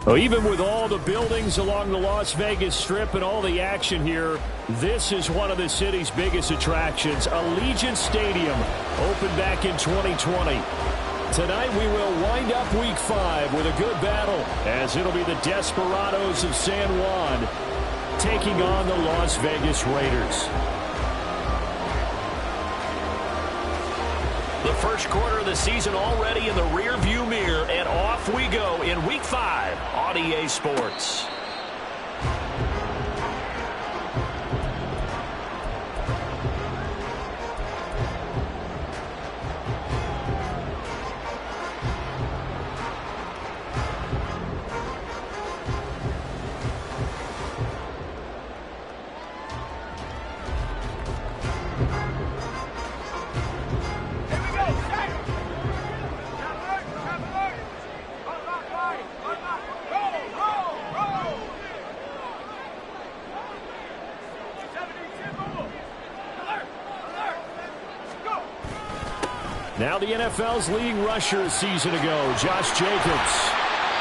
Well, even with all the buildings along the Las Vegas Strip and all the action here, this is one of the city's biggest attractions. Allegiant Stadium opened back in 2020. Tonight we will wind up Week 5 with a good battle, as it'll be the Desperados of San Juan taking on the Las Vegas Raiders. The first quarter of the season already in the rear-view mirror, and off we go in Week 5 on EA Sports. Now the NFL's leading rusher a season ago, Josh Jacobs.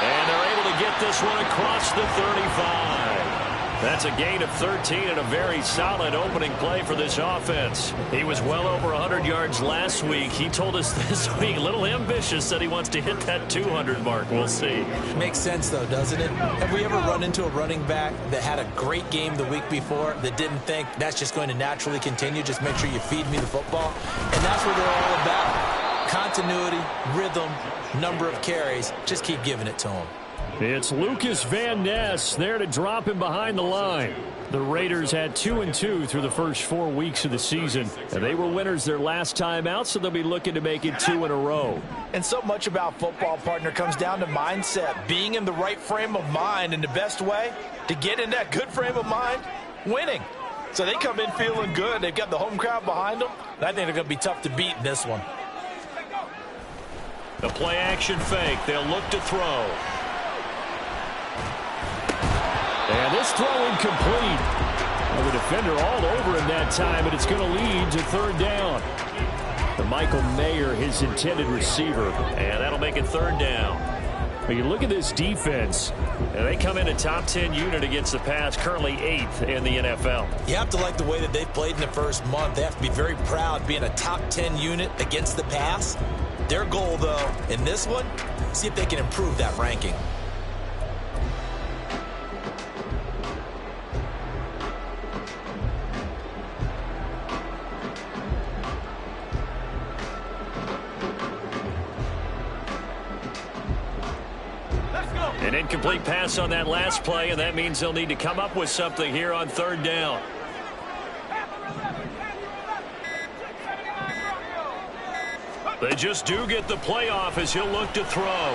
And they're able to get this one across the 35. That's a gain of 13 and a very solid opening play for this offense. He was well over 100 yards last week. He told us this week, a little ambitious, said he wants to hit that 200 mark. We'll see. Makes sense, though, doesn't it? Have we ever run into a running back that had a great game the week before that didn't think that's just going to naturally continue? Just make sure you feed me the football. And that's what they're all about. Continuity, rhythm, number of carries. Just keep giving it to him. It's Lucas Van Ness there to drop him behind the line. The Raiders had 2-2 through the first 4 weeks of the season, and they were winners their last time out, so they'll be looking to make it 2 in a row. And so much about football, partner, comes down to mindset, being in the right frame of mind, and the best way to get in that good frame of mind, winning. So they come in feeling good. They've got the home crowd behind them, and I think they're going to be tough to beat in this one. The play action fake. They'll look to throw. And this throw incomplete. Well, the defender all over him that time, and it's going to lead to third down. The Michael Mayer, his intended receiver. And that'll make it third down. But you look at this defense. And they come in a top 10 unit against the pass, currently 8th in the NFL. You have to like the way that they've played in the first month. They have to be very proud being a top 10 unit against the pass. Their goal, though, in this one, see if they can improve that ranking. An incomplete pass on that last play, and that means they'll need to come up with something here on third down. They just do get the playoff as he'll look to throw.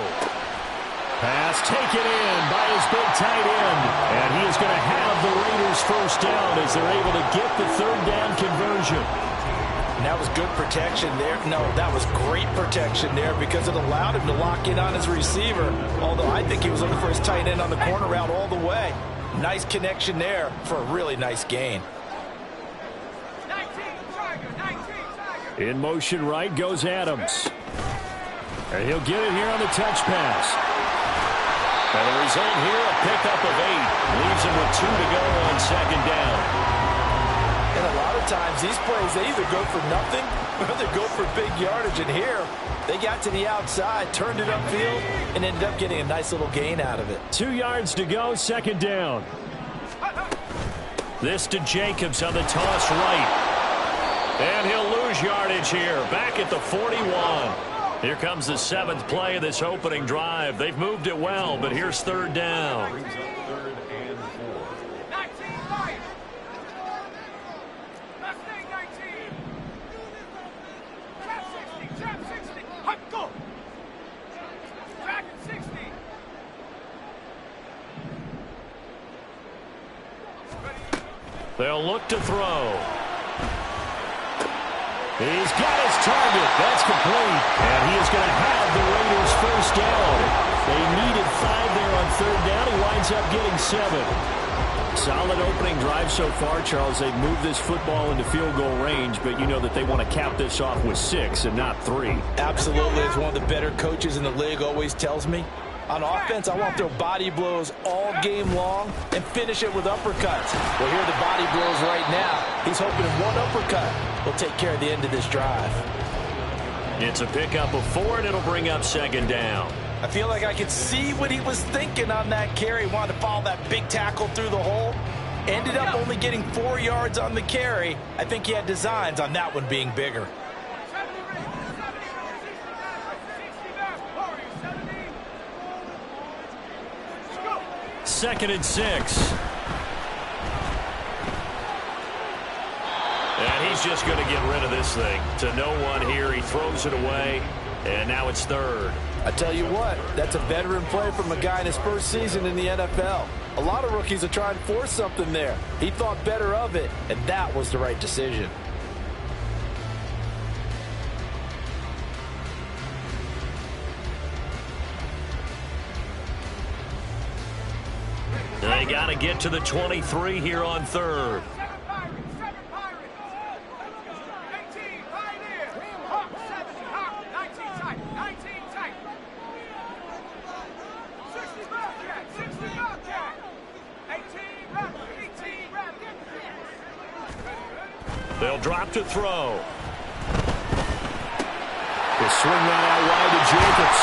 Pass taken in by his big tight end. And he is going to have the Raiders first down as they're able to get the third down conversion. And that was good protection there. No, that was great protection there because it allowed him to lock in on his receiver. Although I think he was looking for his tight end on the corner route all the way. Nice connection there for a really nice gain. In motion right goes Adams. And he'll get it here on the touch pass. And the result here, a pickup of 8. Leaves him with 2 to go on second down. And a lot of times these plays, they either go for nothing or they go for big yardage. And here, they got to the outside, turned it upfield, and ended up getting a nice little gain out of it. 2 yards to go, second down. This to Jacobs on the toss right. And he'll lose yardage here, back at the 41. Here comes the 7th play of this opening drive. They've moved it well, but here's third down. They'll look to throw. He's got his target. That's complete. And he is going to have the Raiders first down. They needed 5 there on third down. He winds up getting 7. Solid opening drive so far, Charles. They've moved this football into field goal range, but you know that they want to cap this off with 6 and not 3. Absolutely. As one of the better coaches in the league always tells me, on offense, I want to throw body blows all game long and finish it with uppercuts. Well, here are the body blows right now. He's hoping one uppercut will take care of the end of this drive. It's a pickup of 4, and it'll bring up second down. I feel like I could see what he was thinking on that carry. He wanted to follow that big tackle through the hole. Ended up only getting 4 yards on the carry. I think he had designs on that one being bigger. Second and 6. And he's just going to get rid of this thing. To no one here. He throws it away. And now it's third. I tell you what, that's a veteran play from a guy in his first season in the NFL. A lot of rookies are trying to force something there. He thought better of it, and that was the right decision. They got to get to the 23 here on third. They'll drop to throw. They swing that out wide to Jacobs.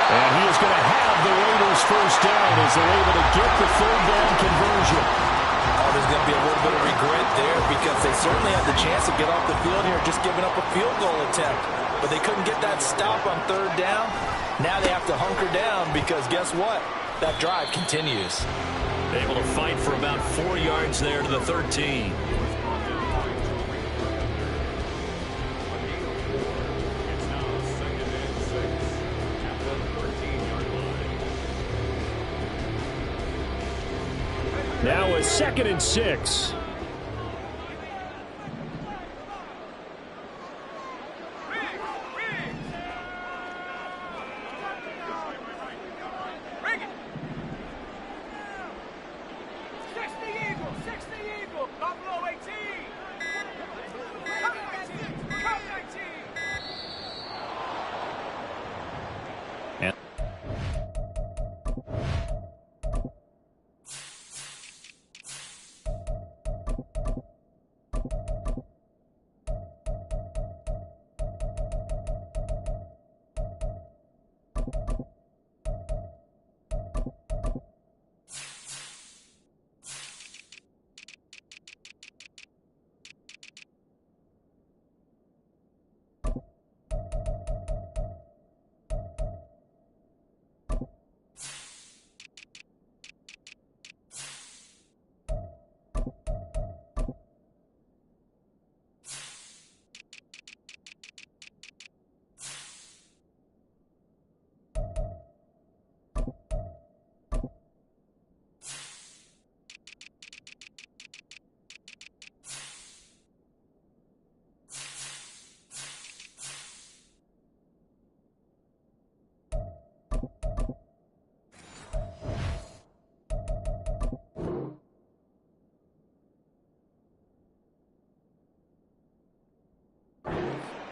And he is going to have the Raiders first down as they're able to get the third down conversion. Oh, there's going to be a little bit of regret there because they certainly had the chance to get off the field here just giving up a field goal attempt. But they couldn't get that stop on third down. Now they have to hunker down because guess what? That drive continues. Able to fight for about 4 yards there to the 13. Now a second and 6.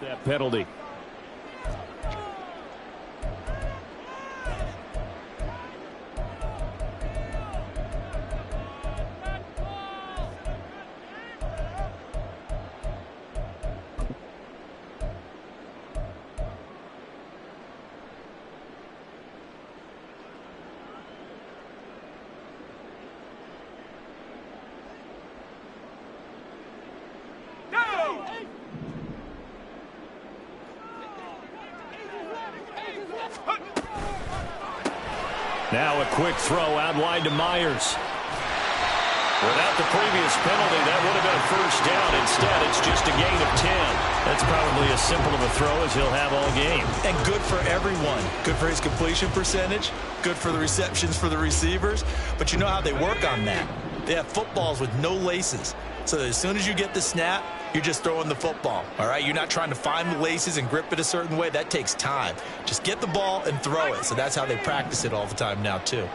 That penalty. Now a quick throw out wide to Myers. Without the previous penalty, that would have been a first down. Instead, it's just a gain of 10. That's probably as simple of a throw as he'll have all game. And good for everyone. Good for his completion percentage. Good for the receptions for the receivers. But you know how they work on that. They have footballs with no laces. So as soon as you get the snap, you're just throwing the football, all right? You're not trying to find the laces and grip it a certain way. That takes time. Just get the ball and throw it. So that's how they practice it all the time now, too.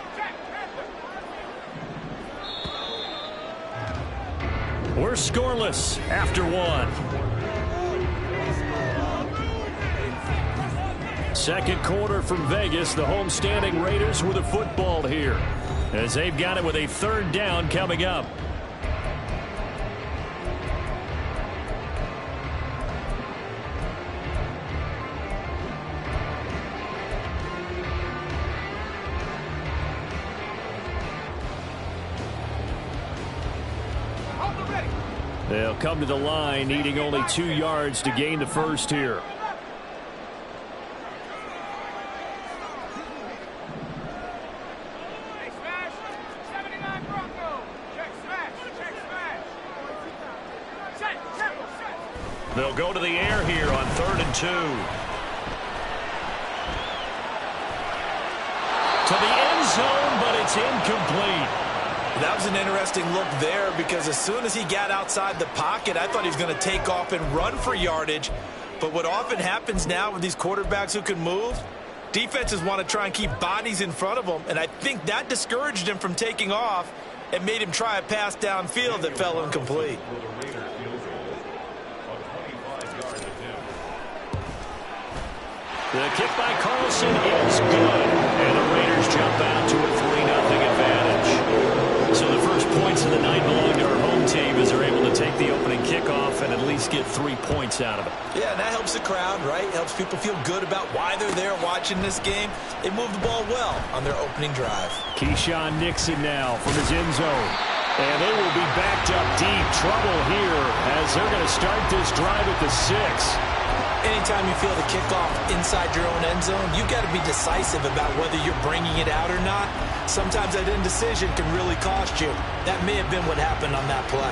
We're scoreless after one. Second quarter from Vegas. The homestanding Raiders with a football here, as they've got it with a third down coming up. They'll come to the line, needing only 2 yards to gain the first here. They'll go to the air here on 3rd and 2. To the end zone, but it's incomplete. That was an interesting look there, because as soon as he got outside the pocket, I thought he was going to take off and run for yardage. But what often happens now with these quarterbacks who can move, defenses want to try and keep bodies in front of them, and I think that discouraged him from taking off and made him try a pass downfield that fell incomplete. The kick by Carlson is good, and the Raiders jump out to a 3-0 advantage. So the first points of the night belong to our home team, as they're able to take the opening kickoff and at least get 3 points out of it. Yeah, and that helps the crowd, right? Helps people feel good about why they're there watching this game. They moved the ball well on their opening drive. Keyshawn Nixon now from his end zone. And they will be backed up deep. Trouble here as they're going to start this drive at the 6. Anytime you feel the kickoff inside your own end zone, you've got to be decisive about whether you're bringing it out or not. Sometimes that indecision can really cost you. That may have been what happened on that play.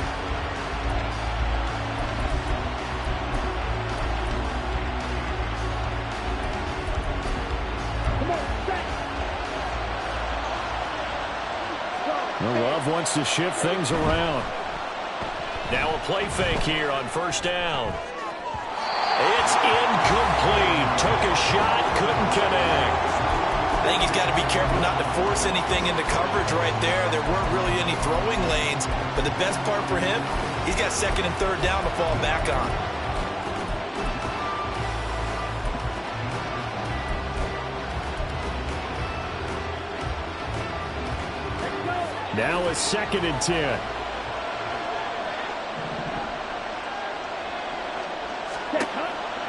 Love wants to shift things around. Now a play fake here on 1st down. It's incomplete. Took a shot, couldn't connect. I think he's got to be careful not to force anything into coverage right there. There weren't really any throwing lanes, but the best part for him, he's got 2nd and 3rd down to fall back on. Now a 2nd and 10.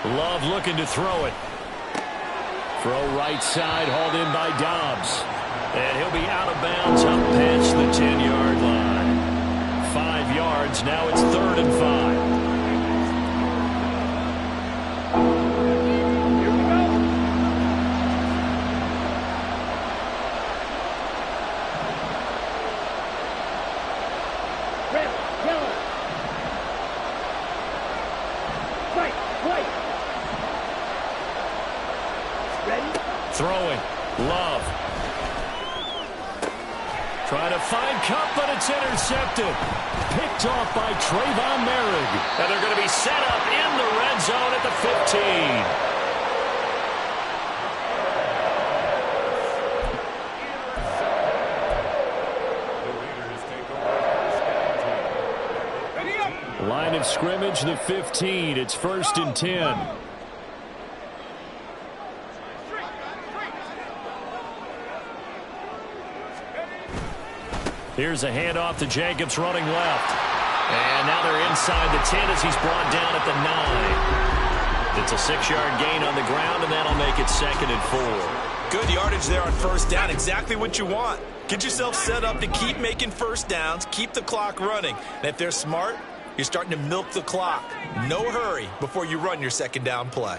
Love looking to throw it. Throw right side, hauled in by Dobbs. And he'll be out of bounds up past the 10-yard line. 5 yards, now it's 3rd and 5. Throwing. Love. Trying to find Kupp, but it's intercepted. Picked off by Trayvon Merrick. And they're going to be set up in the red zone at the 15. Line of scrimmage, the 15. It's 1st and 10. Here's a handoff to Jacobs running left. And now they're inside the 10 as he's brought down at the 9. It's a 6-yard gain on the ground, and that'll make it 2nd and 4. Good yardage there on 1st down. Exactly what you want. Get yourself set up to keep making 1st downs, keep the clock running. And if they're smart, you're starting to milk the clock. No hurry before you run your 2nd down play.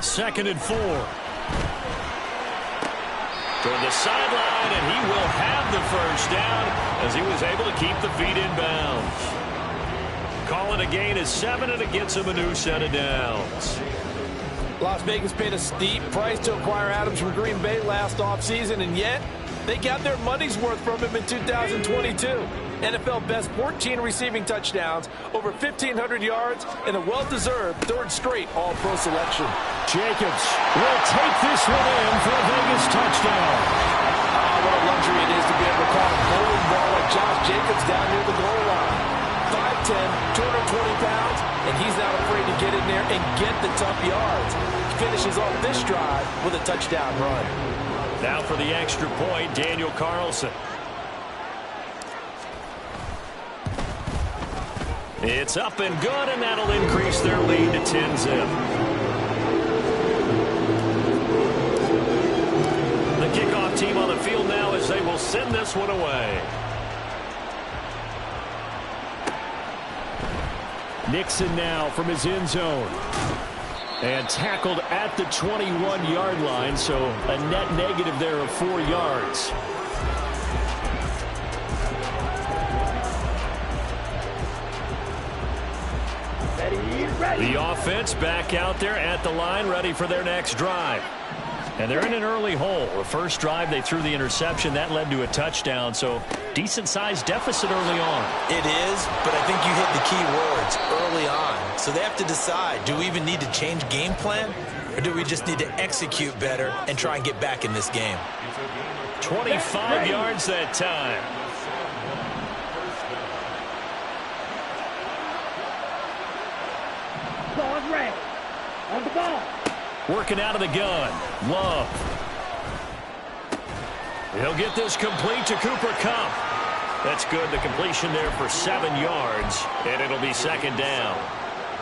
2nd and 4. Toward the sideline, and he will have the 1st down as he was able to keep the feet in bounds. call it a gain of 7, and it gets him a new set of downs. Las Vegas paid a steep price to acquire Adams from Green Bay last offseason, and yet they got their money's worth from him in 2022. NFL best 14 receiving touchdowns, over 1,500 yards, and a well-deserved third straight All-Pro selection. Jacobs will take this one in for a Vegas touchdown. What a luxury it is to be able to call a bowling ball like Josh Jacobs down near the goal line. 5'10", 220 pounds, and he's not afraid to get in there and get the tough yards. He finishes off this drive with a touchdown run. Now for the extra point, Daniel Carlson. It's up and good, and that'll increase their lead to 10-zip. The kickoff team on the field now as they will send this one away. Nixon now from his end zone. And tackled at the 21-yard line, so a net negative there of 4 yards. The offense back out there at the line, ready for their next drive. And they're in an early hole. The first drive, they threw the interception. That led to a touchdown, so decent-sized deficit early on. It is, but I think you hit the key words early on. So they have to decide, do we even need to change game plan, or do we just need to execute better and try and get back in this game? 25 yards that time. On the ball. Working out of the gun. Love. He'll get this complete to Cooper Kupp. That's good. The completion there for 7 yards, and it'll be second down.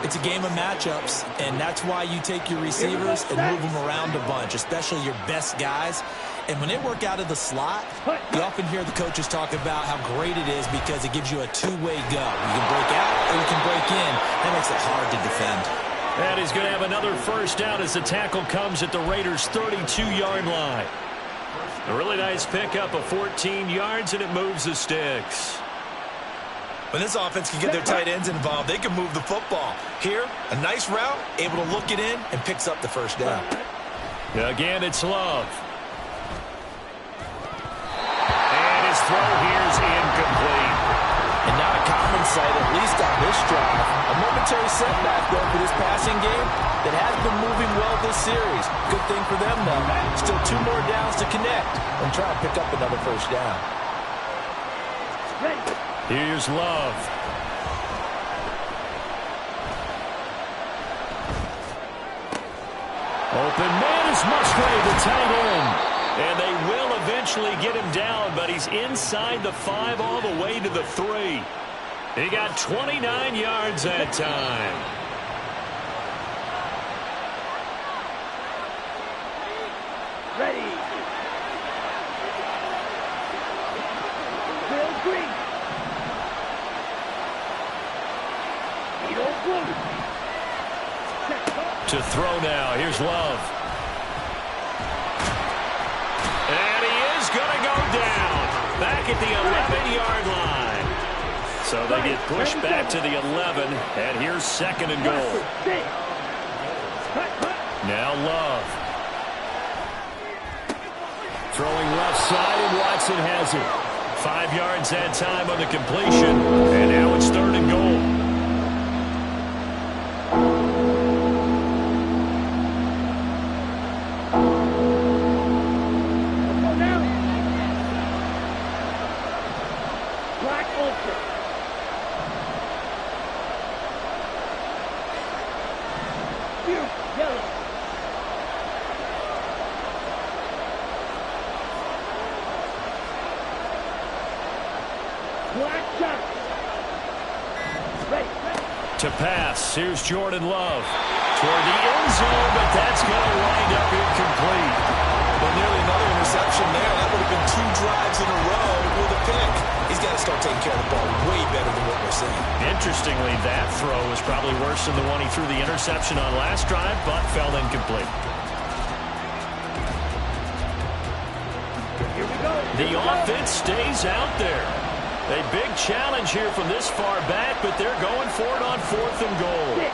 It's a game of matchups, and that's why you take your receivers and move them around a bunch, especially your best guys. And when they work out of the slot, you often hear the coaches talk about how great it is because it gives you a two-way go. You can break out or you can break in. That makes it hard to defend. And he's going to have another first down as the tackle comes at the Raiders' 32-yard line. A really nice pickup of 14 yards, and it moves the sticks. When this offense can get their tight ends involved, they can move the football. Here, a nice route, able to look it in, and picks up the first down. Again, it's Love. And his throw here is incomplete. And not a common sight, at least on this drive. A momentary setback, though, for this passing game that has been moving well this series. Good thing for them, though. Still 2 more downs to connect and try to pick up another first down. Here's Love. Open man is Musgrave, the tight end. And they will eventually get him down, but he's inside the 5 all the way to the 3. He got 29 yards that time. Ready. Bill Green. To throw now. Here's Love. And he is going to go down. Back at the 11-yard line. So they get pushed back to the 11. And here's second and goal. Now Love. Throwing left side, and Watson has it. 5 yards that time on the completion. And now it's third and goal. To pass, here's Jordan Love toward the end zone, but that's going to wind up incomplete. Well, nearly another interception there. That would have been 2 drives in a row with a pick. He's got to start taking care of the ball way better than what we're seeing. Interestingly, that throw was probably worse than the one he threw the interception on last drive, but fell incomplete. Here we go. The offense stays out there. A big challenge here from this far back, but they're going for it on 4th and goal.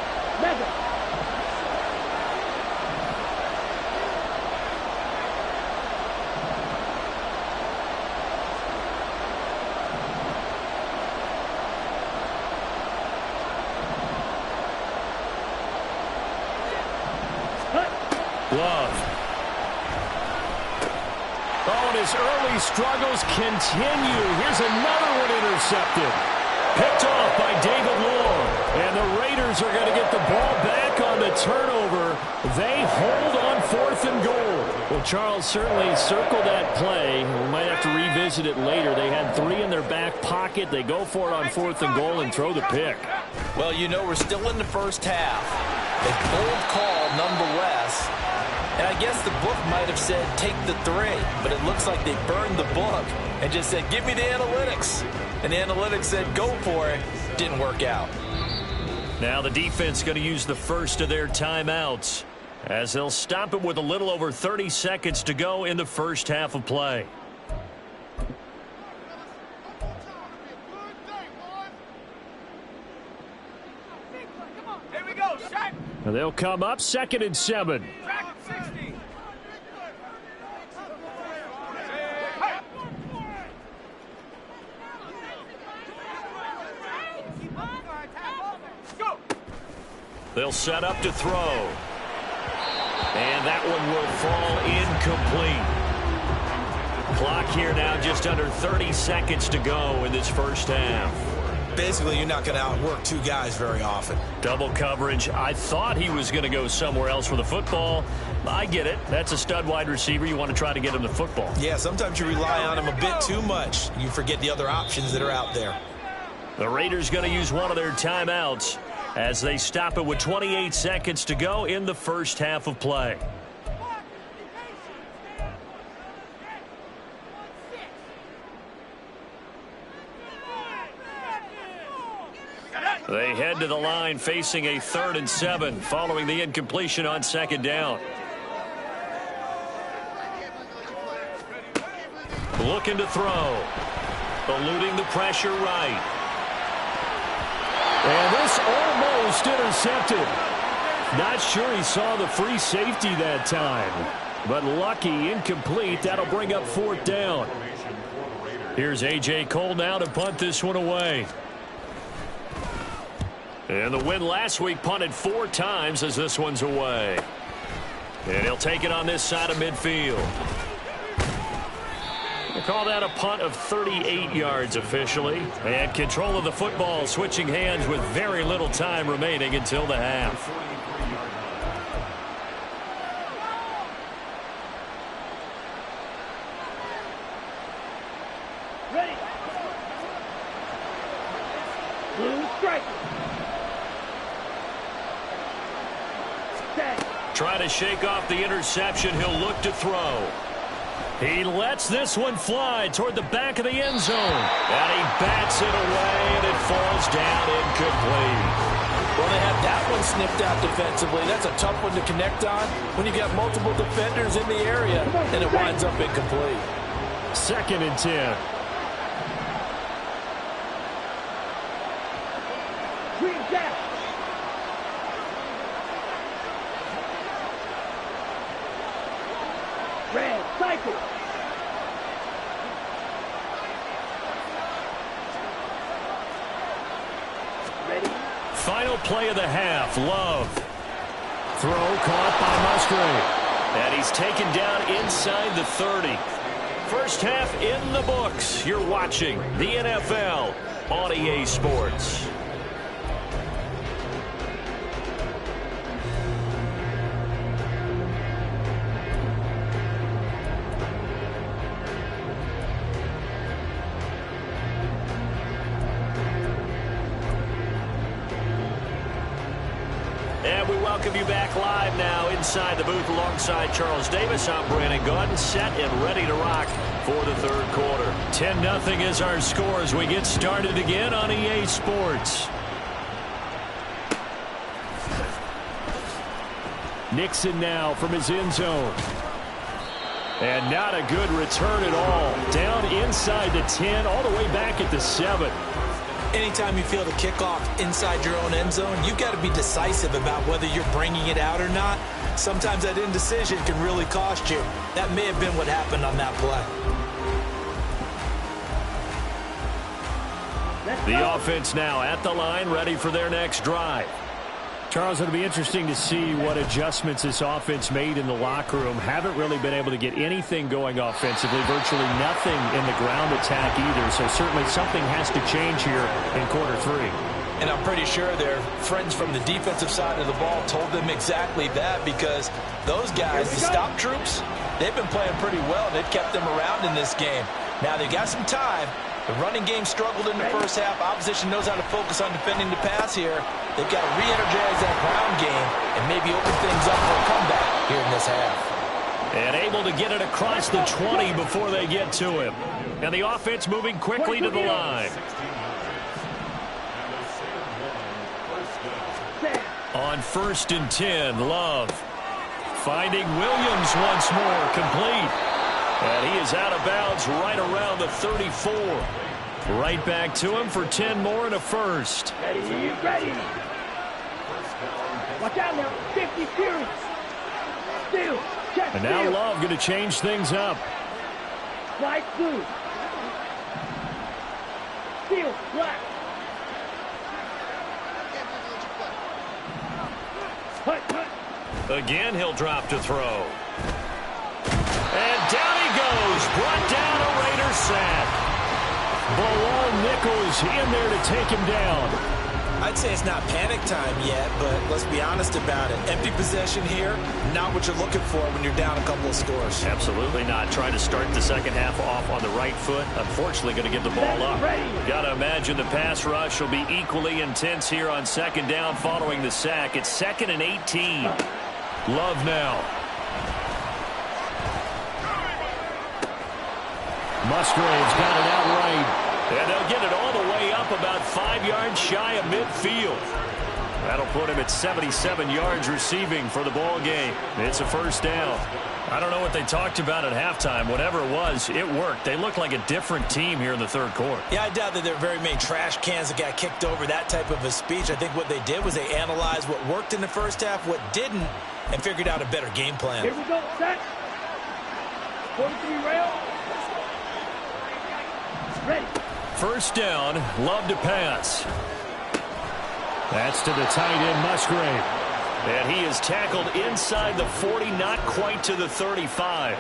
Love. Oh, and his early struggles continue. Here's another one intercepted. Picked off by David Long. And the Raiders are going to get the ball back on the turnover. They hold on 4th and goal. Well, Charles, certainly circle that play. We might have to revisit it later. They had 3 in their back pocket. They go for it on 4th and goal and throw the pick. Well, you know, we're still in the first half. A bold call nonetheless. And I guess the book might have said take the 3, but it looks like they burned the book and just said give me the analytics. And the analytics said go for it. Didn't work out. Now the defense going to use the first of their timeouts as they'll stop it with a little over 30 seconds to go in the first half of play. Here we go, Shaq. And they'll come up 2nd and 7. Track 60. Go. They'll set up to throw. And that one will fall incomplete. Clock here now just under 30 seconds to go in this first half. Basically, you're not going to outwork 2 guys very often. Double coverage. I thought he was going to go somewhere else with the football. I get it. That's a stud wide receiver. You want to try to get him the football. Yeah, sometimes you rely on him a bit too much. You forget the other options that are out there. The Raiders going to use one of their timeouts as they stop it with 28 seconds to go in the first half of play. They head to the line facing a 3rd and 7 following the incompletion on 2nd down. Looking to throw. Eluding the pressure right. And this almost intercepted. Not sure he saw the free safety that time. But lucky, incomplete. That'll bring up 4th down. Here's A.J. Cole now to punt this one away. And the win last week punted 4 times as this one's away. And he'll take it on this side of midfield. We'll call that a punt of 38 yards officially. And control of the football switching hands with very little time remaining until the half. Ready. Blue strike. Trying to shake off the interception. He'll look to throw. He lets this one fly toward the back of the end zone. And he bats it away, and it falls down incomplete. Well, they had that one snipped out defensively. That's a tough one to connect on when you've got multiple defenders in the area, and it winds up incomplete. 2nd and 10. Green jack. Red cycle. Ready. Final play of the half. Love. Throw caught by Musgrave. And he's taken down inside the 30. First half in the books. You're watching the NFL on EA Sports. And we welcome you back live now inside the booth alongside Charles Davis. I'm Brandon Gaudin, set and ready to rock for the 3rd quarter. 10-0 is our score as we get started again on EA Sports. Nixon now from his end zone. And not a good return at all. Down inside the 10, all the way back at the 7. Anytime you feel the kickoff inside your own end zone, you've got to be decisive about whether you're bringing it out or not. Sometimes that indecision can really cost you. That may have been what happened on that play. The offense now at the line, ready for their next drive. Charles, it'll be interesting to see what adjustments this offense made in the locker room. Haven't really been able to get anything going offensively, virtually nothing in the ground attack either. So certainly something has to change here in quarter 3. And I'm pretty sure their friends from the defensive side of the ball told them exactly that, because those guys, the stop troops, they've been playing pretty well. They've kept them around in this game. Now they've got some time. The running game struggled in the first half. Opposition knows how to focus on defending the pass here. They've got to re-energize that ground game and maybe open things up for a comeback here in this half. And able to get it across the 20 before they get to him. And the offense moving quickly to the line. On 1st and 10, Love. Finding Williams once more, complete. And he is out of bounds right around the 34. Right back to him for 10 more and a first. Ready, ready. Watch out now. 50 series. Steal. Check. And now Love going to change things up. Slide blue. Steal. Black. Hut, hut. Again, he'll drop to throw. And down he goes. Brought down a Raider sack. Bilal Nichols in there to take him down. I'd say it's not panic time yet, but let's be honest about it. Empty possession here, not what you're looking for when you're down a couple of scores. Absolutely not. Trying to start the second half off on the right foot. Unfortunately, going to give the ball up. Got to imagine the pass rush will be equally intense here on second down following the sack. It's 2nd and 18. Love now. Musgrave's got it outright. And they'll get it all the way up about 5 yards shy of midfield. That'll put him at 77 yards receiving for the ball game. It's a first down. I don't know what they talked about at halftime. Whatever it was, it worked. They look like a different team here in the third quarter. Yeah, I doubt that there are very many trash cans that got kicked over, that type of a speech. I think what they did was they analyzed what worked in the first half, what didn't, and figured out a better game plan. Here we go. Set. 43 rail. Ready. First down, Love to pass. That's to the tight end, Musgrave. And he is tackled inside the 40, not quite to the 35.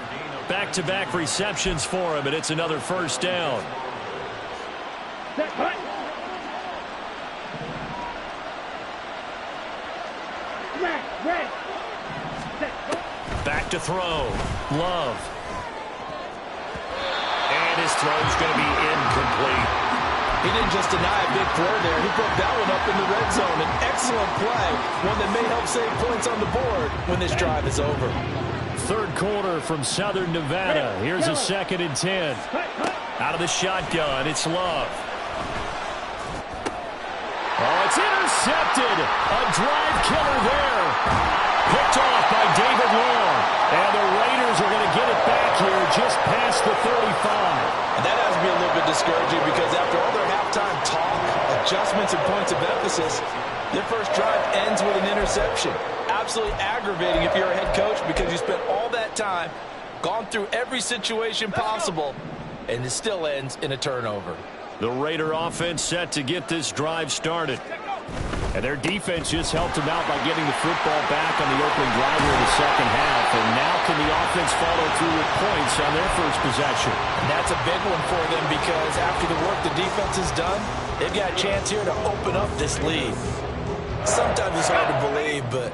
Back-to-back receptions for him, and it's another first down. Set. Hut. Smack. Red. Set. Back to throw. Love. And his throw's going to be incomplete. He didn't just deny a big throw there. He put that one up in the red zone. An excellent play, one that may help save points on the board when this drive is over. Third quarter from Southern Nevada. Here's a 2nd and 10. Out of the shotgun, it's Love. Oh, it's intercepted. A drive killer there. Picked off by David Long. And the Raiders are going to get it back here just past the 35. And that has to be a little bit discouraging, because after all their halftime talk, adjustments, and points of emphasis, their first drive ends with an interception. Absolutely aggravating if you're a head coach, because you spent all that time, gone through every situation possible, and it still ends in a turnover. The Raider offense set to get this drive started. And their defense just helped them out by getting the football back on the opening drive here in the second half. And now can the offense follow through with points on their first possession? And that's a big one for them, because after the work the defense has done, they've got a chance here to open up this lead. Sometimes it's hard to believe, but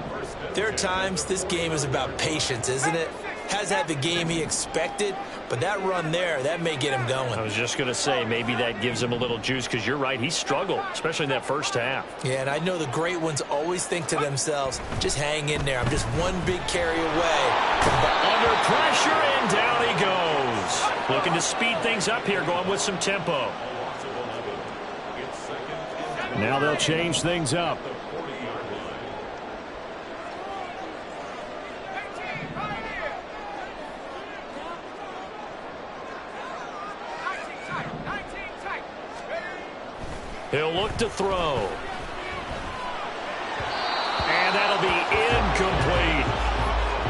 there are times this game is about patience, isn't it? Has had the game he expected, but that run there, that may get him going. I was just going to say, maybe that gives him a little juice, because you're right, he struggled, especially in that first half. Yeah, and I know the great ones always think to themselves, just hang in there. I'm just one big carry away. Under pressure, and down he goes. Looking to speed things up here, going with some tempo. Now they'll change things up. He'll look to throw. And that'll be incomplete.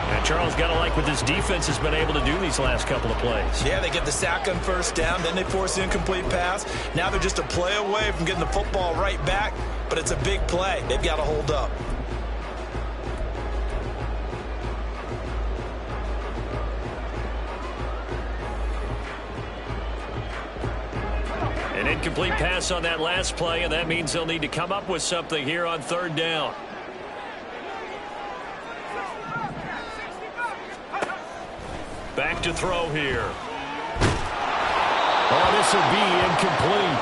And Charles, got to like what this defense has been able to do these last couple of plays. Yeah, they get the sack on first down, then they force the incomplete pass. Now they're just a play away from getting the football right back, but it's a big play. They've got to hold up. An incomplete pass on that last play, and that means they'll need to come up with something here on third down. Back to throw here. Oh, this will be incomplete.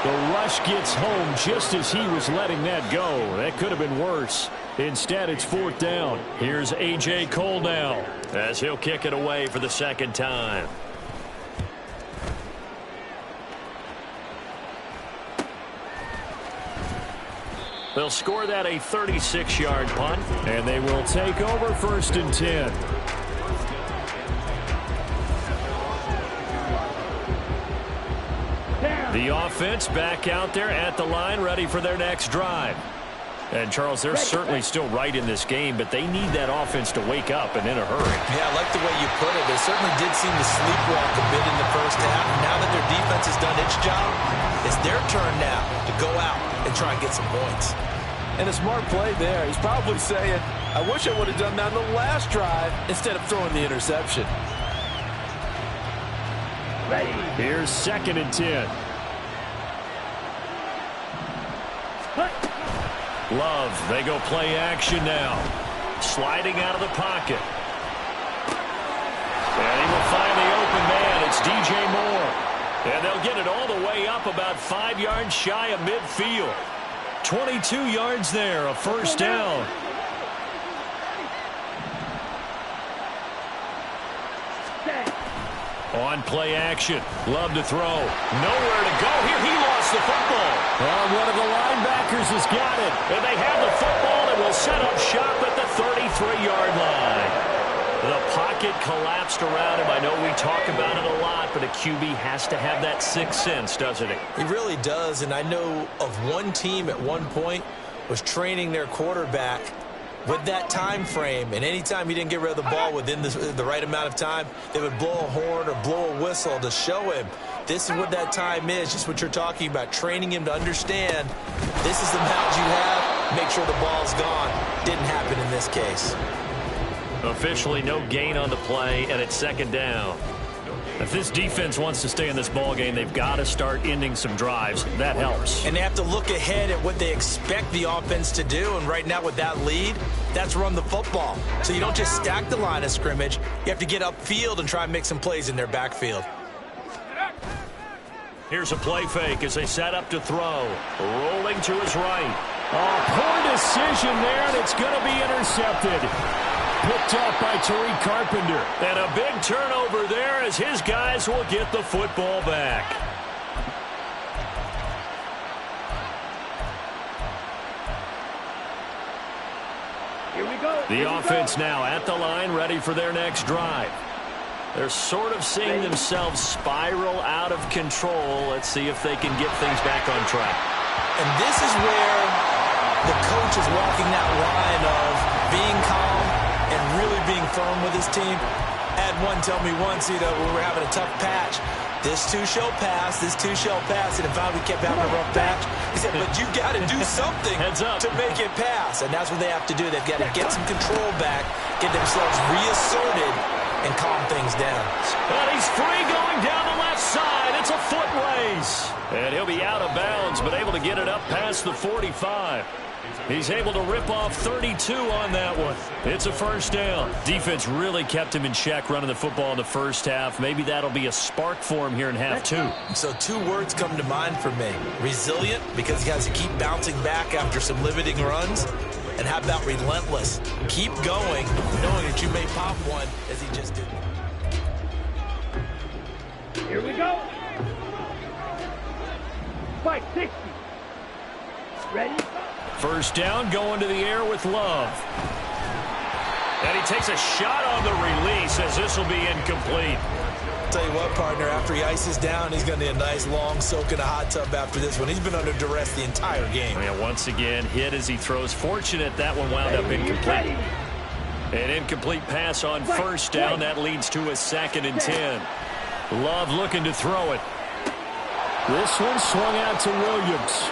The rush gets home just as he was letting that go. That could have been worse. Instead, it's fourth down. Here's A.J. Cole now as he'll kick it away for the second time. They'll score that a 36-yard punt. And they will take over first and 10. The offense back out there at the line, ready for their next drive. And, Charles, they're certainly still right in this game, but they need that offense to wake up and in a hurry. Yeah, I like the way you put it. They certainly did seem to sleepwalk a bit in the first half. Now that their defense has done its job, it's their turn now to go out and try and get some points. And a smart play there. He's probably saying, I wish I would have done that on the last drive instead of throwing the interception. Here's second and 10. Love, they go play action now. Sliding out of the pocket. And he will find the open man. It's DJ Moore. And they'll get it all the way up about 5 yards shy of midfield. 22 yards there, a first down. On play action. Love to throw. Nowhere to go here. He lost the football. One of the linebackers has got it. And they have the football and will set up shop at the 33-yard line. The pocket collapsed around him. I know we talk about it a lot, but a QB has to have that sixth sense, doesn't he? He really does, and I know of one team at one point was training their quarterback with that time frame, and anytime he didn't get rid of the ball within the right amount of time, they would blow a horn or blow a whistle to show him this is what that time is, just what you're talking about, training him to understand this is the amount you have, make sure the ball's gone. Didn't happen in this case. Officially no gain on the play, and it's second down. If this defense wants to stay in this ball game, they've got to start ending some drives. That helps. And they have to look ahead at what they expect the offense to do. And right now with that lead, that's run the football. So you don't just stack the line of scrimmage. You have to get upfield and try and make some plays in their backfield. Here's a play fake as they set up to throw. Rolling to his right. Oh, poor decision there, and it's going to be intercepted. Picked up by Tariq Carpenter. And a big turnover there as his guys will get the football back. Here we go. The offense now at the line, ready for their next drive. They're sort of seeing themselves spiral out of control. Let's see if they can get things back on track. And this is where the coach is walking that line of being calm and really being firm with his team. Had one tell me once, we were having a tough patch. This too shall pass, this too shall pass. And if we kept having a rough patch, he said, but you got to do something Heads up. to make it pass. And that's what they have to do. They've got to get some control back, get themselves reasserted, and calm things down. And he's free going down the left side. It's a foot race. And he'll be out of bounds, but able to get it up past the 45. He's able to rip off 32 on that one. It's a first down. Defense really kept him in check running the football in the first half. Maybe that'll be a spark for him here in half two. So 2 words come to mind for me. Resilient, because he has to keep bouncing back after some limiting runs. And how about relentless? Keep going, knowing that you may pop one, as he just did. Here we go. 560. Ready? First down, going to the air with Love. And he takes a shot on the release as this will be incomplete. Tell you what, partner, after he ices down, he's going to need a nice long soak in a hot tub after this one. He's been under duress the entire game. Yeah, once again, hit as he throws. Fortunate that one wound up incomplete. An incomplete pass on first down. That leads to a 2nd and 10. Love looking to throw it. This one swung out to Williams.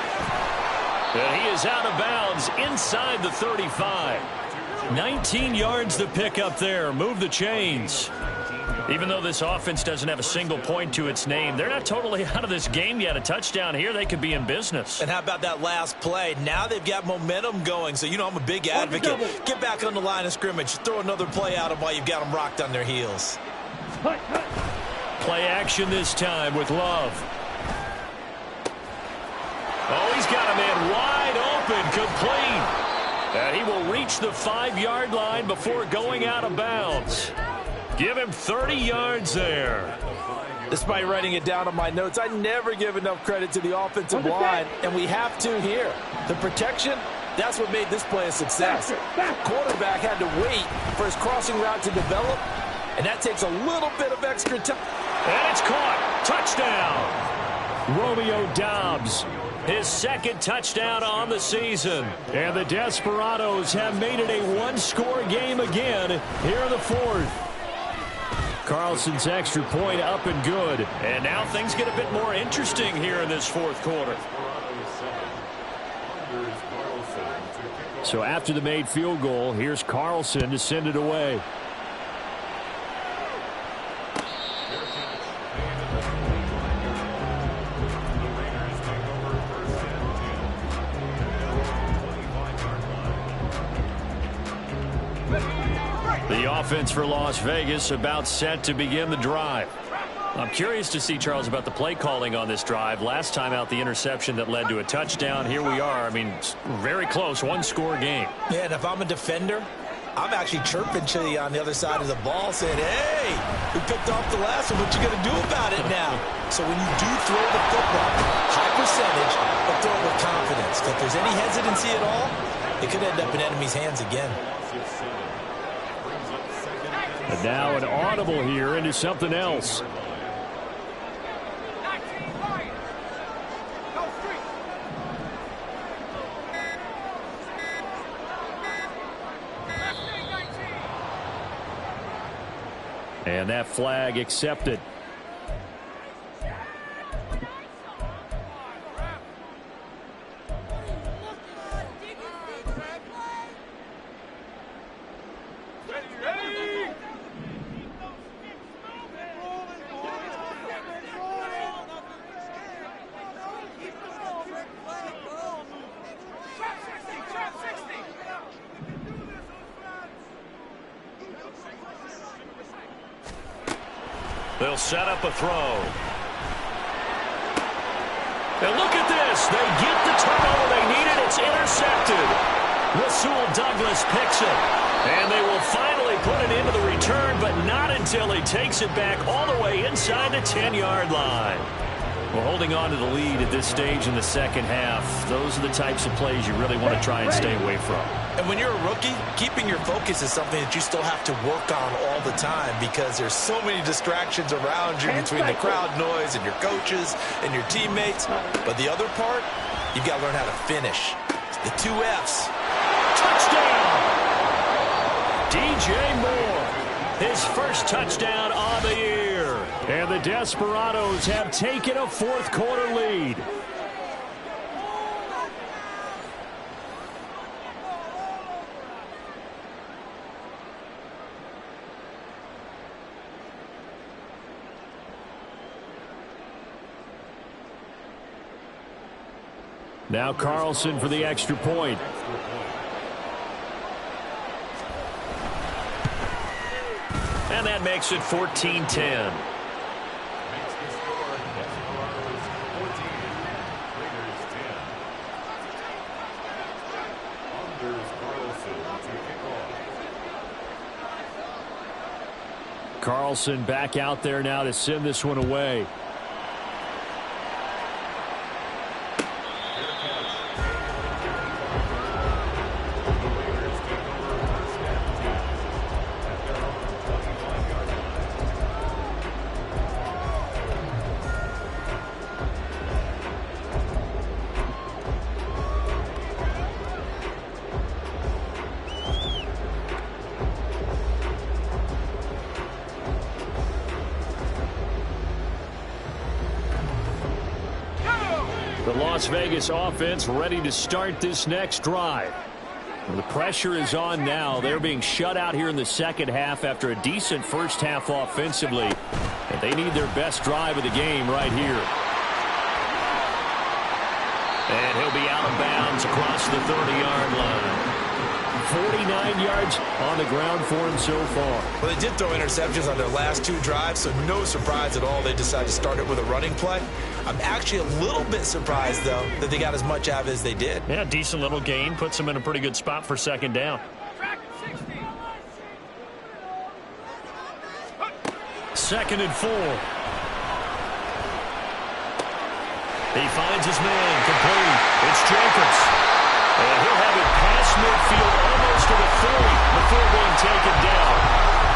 And he is out of bounds inside the 35. 19 yards to pick up there. Move the chains. Even though this offense doesn't have a single point to its name, they're not totally out of this game yet. A touchdown here, they could be in business. And how about that last play? Now they've got momentum going. So, you know, I'm a big advocate. Get back on the line of scrimmage. Throw another play at them while you've got them rocked on their heels. Play action this time with Love. Oh, he's got a man wide open, complete. And he will reach the 5-yard line before going out of bounds. Give him 30 yards there. Despite writing it down on my notes, I never give enough credit to the offensive line, and we have to here. The protection, that's what made this play a success. Quarterback had to wait for his crossing route to develop, and that takes a little bit of extra time. And it's caught. Touchdown. Romeo Doubs, his 2nd touchdown on the season. And the Desperados have made it a one-score game again here in the 4th. Carlson's extra point up and good. And now things get a bit more interesting here in this 4th quarter. So after the made field goal, here's Carlson to send it away. The offense for Las Vegas about set to begin the drive. I'm curious to see, Charles, about the play calling on this drive. Last time out, the interception that led to a touchdown. Here we are. I mean, very close, one-score game. Yeah, and if I'm a defender, I'm actually chirping to you on the other side of the ball saying, hey, we picked off the last one. What you going to do about it now? So when you do throw the football, high percentage, but throw it with confidence. If there's any hesitancy at all, it could end up in enemy's hands again. And now an audible here into something else. And that flag accepted. They'll set up a throw. And look at this. They get the turnover they needed. It's intercepted. Rasul Douglas picks it. And they will finally put it into the return, but not until he takes it back all the way inside the 10-yard line. We're holding on to the lead at this stage in the 2nd half. Those are the types of plays you really want to try and stay away from. And when you're a rookie, keeping your focus is something that you still have to work on all the time because there's so many distractions around you between the crowd noise and your coaches and your teammates. But the other part, you've got to learn how to finish. The 2 Fs. Touchdown! DJ Moore, his first touchdown on the year. And the Desperados have taken a 4th quarter lead. Now Carlson for the extra point. And that makes it 14-10. Carlson back out there now to send this one away. Las Vegas offense ready to start this next drive. The pressure is on now. They're being shut out here in the second half after a decent first half offensively. And they need their best drive of the game right here. And he'll be out of bounds across the 30-yard line. 49 yards on the ground for him so far. Well, they did throw interceptions on their last 2 drives, so no surprise at all they decided to start it with a running play. I'm actually a little bit surprised, though, that they got as much out of it as they did. Yeah, decent little gain. Puts them in a pretty good spot for second down. 2nd and 4. He finds his man complete. It's Jacobs. And he'll have it past midfield almost to the 30 before being taken down.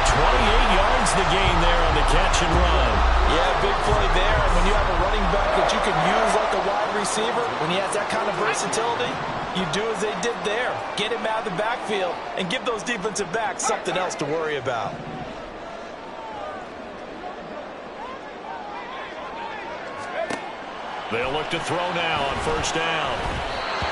28 yards the gain there on the catch and run. Yeah, big play there. And when you have a running back that you can use like a wide receiver, when he has that kind of versatility, you do as they did there. Get him out of the backfield and give those defensive backs something else to worry about. They'll look to throw now on first down.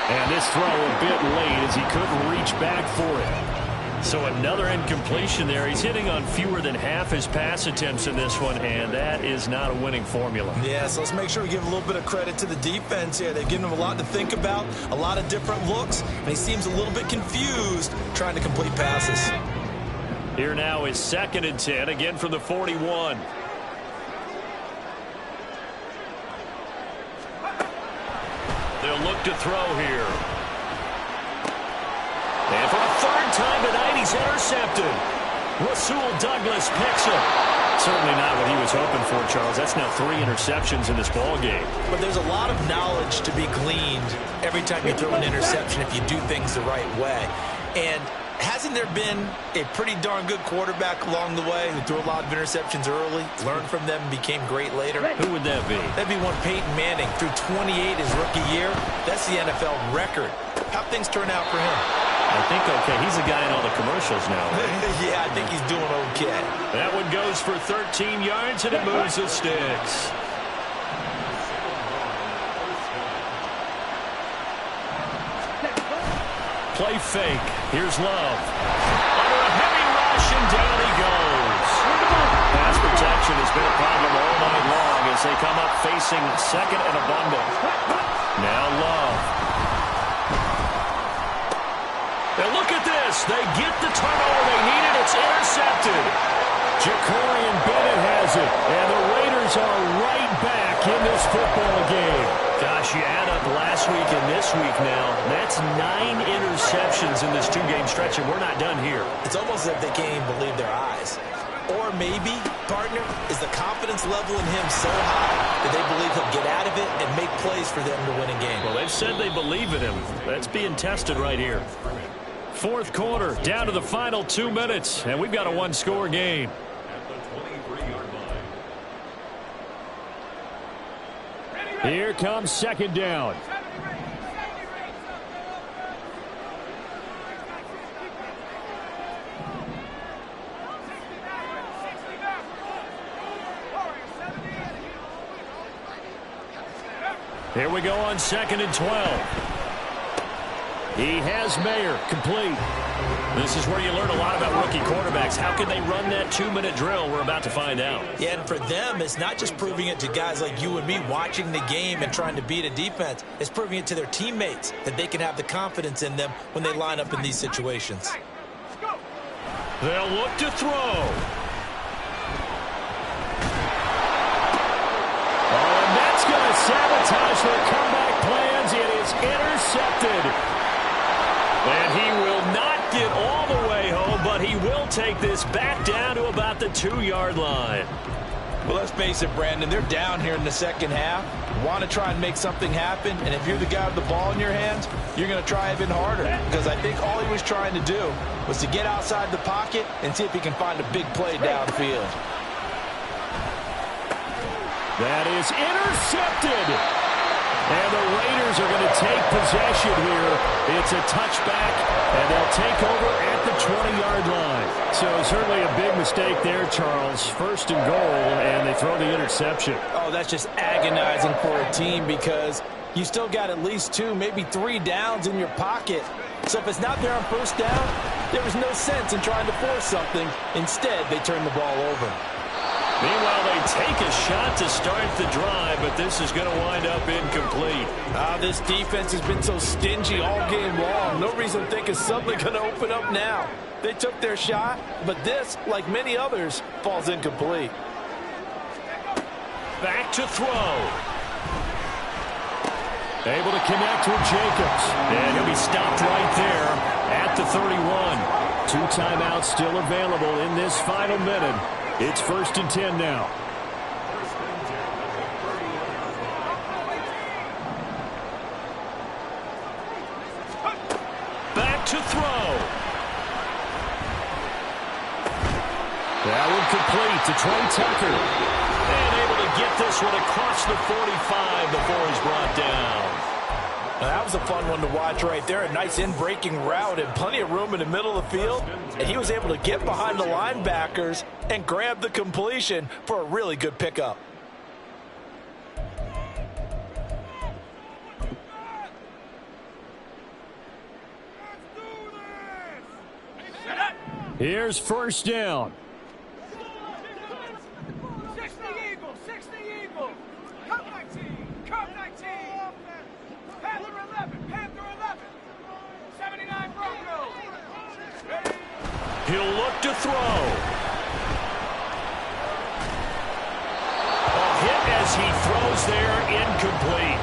And this throw a bit late as he couldn't reach back for it. So another incompletion there. He's hitting on fewer than half his pass attempts in this one, and that is not a winning formula. Yeah, so let's make sure we give a little bit of credit to the defense here. They've given him a lot to think about, a lot of different looks, and he seems a little bit confused trying to complete passes. Here now is 2nd and 10, again from the 41. They'll look to throw here. And for a 3rd time tonight, he's intercepted. Rasul Douglas picks him. Certainly not what he was hoping for, Charles. That's now 3 interceptions in this ball game. But there's a lot of knowledge to be gleaned every time you throw an interception if you do things the right way. And hasn't there been a pretty darn good quarterback along the way who threw a lot of interceptions early, learned from them, and became great later? Who would that be? That'd be one Peyton Manning. Threw 28 his rookie year. That's the NFL record. How'd things turn out for him? I think okay. He's the guy in all the commercials now. Right? Yeah, I think he's doing okay. That one goes for 13 yards, and it moves the sticks. Play fake. Here's Love. Under a heavy rush, and down he goes. Pass protection has been a problem all night long as they come up facing 2nd and a bundle. Now Love. And look at this. They get the turnover they needed. It's intercepted. Jacorian Bennett has it. And the Raiders are right back in this football game. Gosh, you add up last week and this week now. That's 9 interceptions in this 2-game stretch, and we're not done here. It's almost as if they can't even believe their eyes. Or maybe, partner, is the confidence level in him so high that they believe he'll get out of it and make plays for them to win a game. Well, they've said they believe in him. That's being tested right here. 4th quarter, down to the final 2 minutes, and we've got a 1-score game. Here comes 2nd down. Here we go on 2nd and 12. He has Mayer complete. This is where you learn a lot about rookie quarterbacks. How can they run that 2-minute drill? We're about to find out. Yeah, and for them, it's not just proving it to guys like you and me watching the game and trying to beat a defense. It's proving it to their teammates that they can have the confidence in them when they line up in these situations. They'll look to throw. Oh, and that's going to sabotage their comeback plans. It is intercepted. And he will not get all the way home, but he will take this back down to about the 2-yard line. Well, let's face it, Brandon, they're down here in the second half. Want to try and make something happen, and if you're the guy with the ball in your hands, you're going to try even harder, because I think all he was trying to do was to get outside the pocket and see if he can find a big play downfield. That is intercepted. And the Raiders are going to take possession here. It's a touchback, and they'll take over at the 20-yard line. So certainly a big mistake there, Charles. 1st and goal, and they throw the interception. Oh, that's just agonizing for a team because you still got at least 2, maybe 3 downs in your pocket. So if it's not there on first down, there was no sense in trying to force something. Instead, they turn the ball over. Meanwhile, they take a shot to start the drive, but this is going to wind up incomplete. This defense has been so stingy all game long. No reason to think it's suddenly going to open up now. They took their shot, but this, like many others, falls incomplete. Back to throw. Able to connect with Jacobs. And he'll be stopped right there at the 31. 2 timeouts still available in this final minute. It's 1st and 10 now. Back to throw. That one complete to Trey Tucker. And able to get this one across the 45 before he's brought down. Now, that was a fun one to watch right there. A nice in-breaking route and plenty of room in the middle of the field. And he was able to get behind the linebackers and grab the completion for a really good pickup. Here's 1st down. 60 Eagles, 60 Eagles. Come 19, come 19. Panther 11, Panther 11. 79 Broncos. He'll look to throw. A hit as he throws there, incomplete.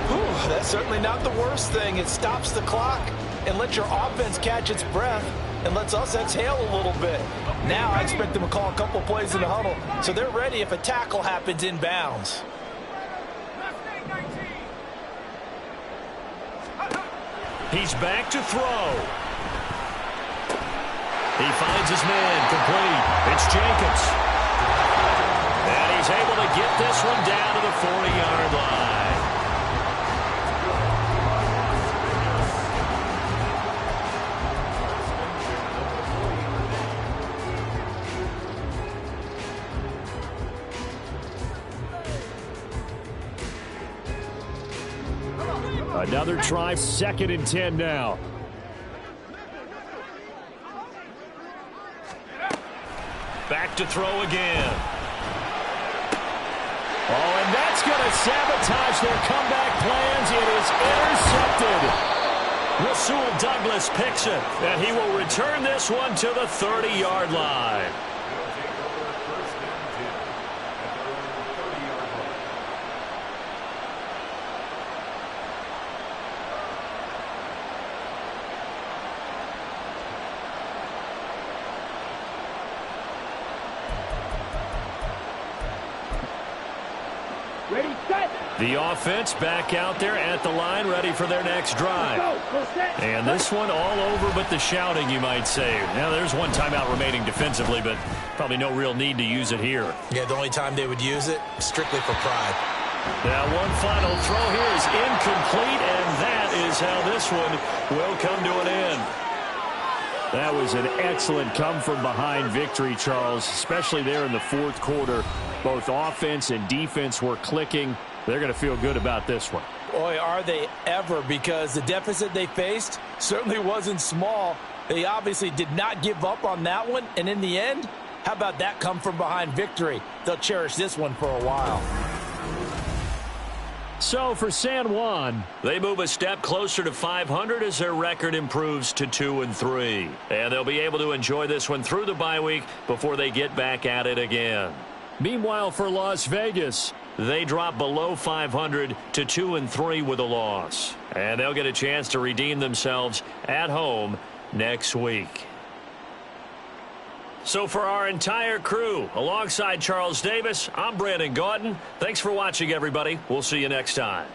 Whew, that's certainly not the worst thing. It stops the clock and lets your offense catch its breath and lets us exhale a little bit. Now I expect them to call a couple plays in the huddle so they're ready if a tackle happens in bounds. He's back to throw. He finds his man, complete. It's Jacobs. And he's able to get this one down to the 40-yard line. Another try, 2nd and 10 now. Back to throw again. Oh, and that's going to sabotage their comeback plans. It is intercepted. Rasul Douglas picks it, and he will return this one to the 30-yard line. Ready, set. The offense back out there at the line, ready for their next drive. Go, set. And this one all over but the shouting, you might say. Now, there's 1 timeout remaining defensively, but probably no real need to use it here. Yeah, the only time they would use it, strictly for pride. Now, one final throw here is incomplete, and that is how this one will come to an end. That was an excellent come-from-behind victory, Charles, especially there in the 4th quarter. Both offense and defense were clicking. They're going to feel good about this one. Boy, are they ever, because the deficit they faced certainly wasn't small. They obviously did not give up on that one, and in the end, how about that come-from-behind victory? They'll cherish this one for a while. So for San Juan, they move a step closer to 500 as their record improves to 2-3. And they'll be able to enjoy this one through the bye week before they get back at it again. meanwhile for Las Vegas, they drop below 500 to 2-3 with a loss. And they'll get a chance to redeem themselves at home next week. So for our entire crew, alongside Charles Davis, I'm Brandon Gaudin. Thanks for watching, everybody. We'll see you next time.